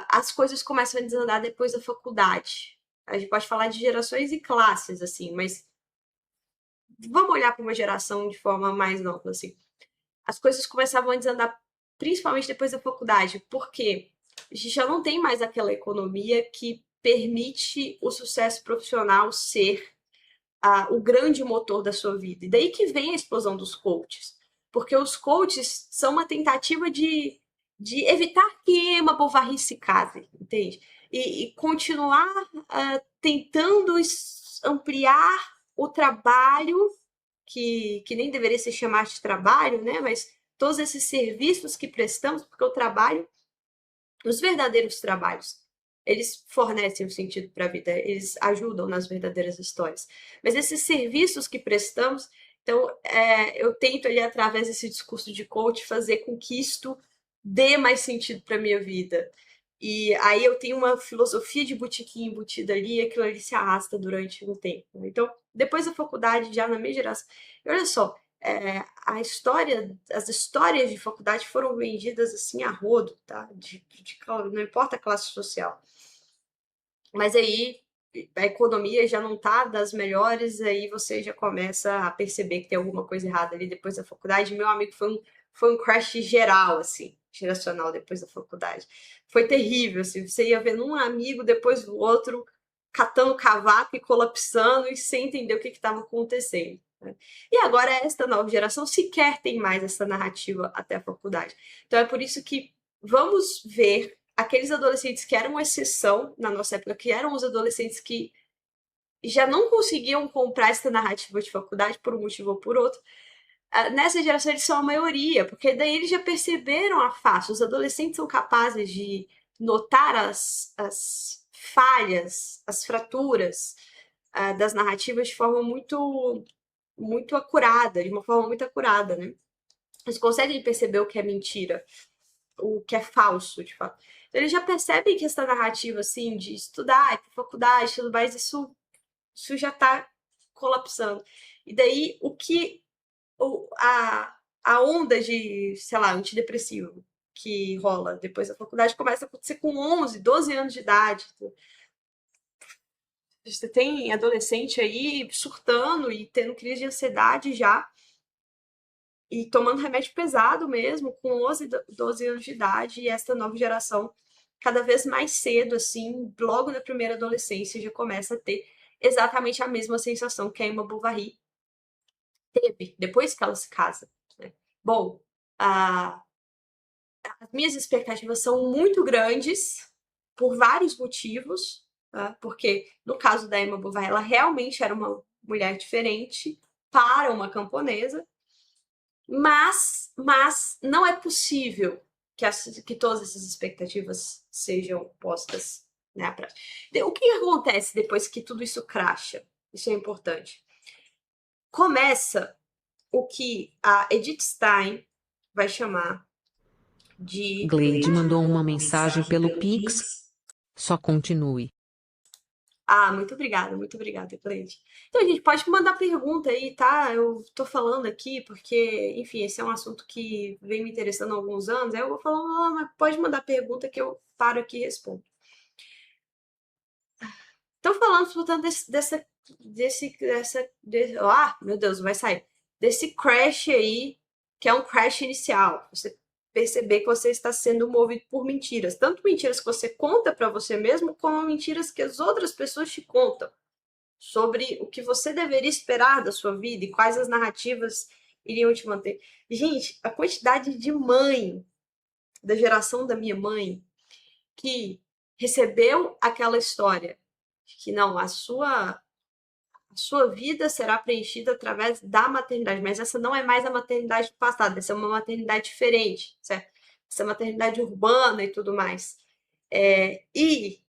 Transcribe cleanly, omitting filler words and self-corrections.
as coisas começam a desandar depois da faculdade. A gente pode falar de gerações e classes, assim, mas vamos olhar para uma geração de forma mais nova, assim. As coisas começavam a desandar principalmente depois da faculdade, porque a gente já não tem mais aquela economia que permite o sucesso profissional ser o grande motor da sua vida. E daí que vem a explosão dos coaches. Porque os coaches são uma tentativa de evitar que Emma Bovary se case, entende? E continuar tentando ampliar o trabalho, que nem deveria se chamar de trabalho, né? Mas todos esses serviços que prestamos, porque o trabalho, os verdadeiros trabalhos, eles fornecem um sentido para a vida, eles ajudam nas verdadeiras histórias. Mas esses serviços que prestamos, então eu tento ali, através desse discurso de coach, fazer com que isto dê mais sentido para a minha vida. E aí eu tenho uma filosofia de botequim embutida ali, e aquilo ali se arrasta durante um tempo. Então, depois da faculdade, já na minha geração, e olha só, as histórias de faculdade foram vendidas assim a rodo, tá? Não importa a classe social. Mas aí a economia já não tá das melhores, aí você já começa a perceber que tem alguma coisa errada ali depois da faculdade. Meu amigo, foi um crash geral, assim, geracional depois da faculdade. Foi terrível, assim, você ia vendo um amigo depois do outro catando cavaco e colapsando e sem entender o que estava acontecendo. Né? E agora esta nova geração sequer tem mais essa narrativa até a faculdade. Então é por isso que vamos ver aqueles adolescentes que eram uma exceção na nossa época, que eram os adolescentes que já não conseguiam comprar essa narrativa de faculdade por um motivo ou por outro. Nessa geração eles são a maioria, porque daí eles já perceberam a face. Os adolescentes são capazes de notar as falhas, as fraturas das narrativas de forma muito acurada, de uma forma muito acurada, né? Eles conseguem perceber o que é mentira, o que é falso, de fato. Então, eles já percebem que essa narrativa, assim, de estudar, ir pra faculdade, tudo mais, isso já tá colapsando. E daí, a onda de, sei lá, antidepressivo que rola depois da faculdade começa a acontecer com 11, 12 anos de idade. Você tem adolescente aí surtando e tendo crise de ansiedade já, e tomando remédio pesado mesmo, com 11, 12 anos de idade, e essa nova geração, cada vez mais cedo, assim, logo na primeira adolescência, já começa a ter exatamente a mesma sensação que a Emma Bovary teve depois que ela se casa. Né? Bom, as minhas expectativas são muito grandes por vários motivos, tá? Porque no caso da Emma Bovary, ela realmente era uma mulher diferente para uma camponesa, mas não é possível que todas essas expectativas sejam postas, né, à prática. O que acontece depois que tudo isso cracha? Isso é importante. Começa o que a Edith Stein vai chamar de... Gleide mandou uma mensagem pelo Pix. Só continue. Muito obrigada, Cleide. Então, a gente pode mandar pergunta aí, tá? Eu tô falando aqui porque, enfim, esse é um assunto que vem me interessando há alguns anos. Aí eu vou falando, mas pode mandar pergunta que eu paro aqui e respondo. Então, falando, portanto, meu Deus, vai sair. Desse crash aí, que é um crash inicial. Você perceber que você está sendo movido por mentiras. Tanto mentiras que você conta para você mesmo, como mentiras que as outras pessoas te contam sobre o que você deveria esperar da sua vida e quais as narrativas iriam te manter. Gente, a quantidade de mãe da geração da minha mãe que recebeu aquela história de que não, a sua vida será preenchida através da maternidade, mas essa não é mais a maternidade do passado, essa é uma maternidade diferente, certo? Essa é a maternidade urbana e tudo mais. E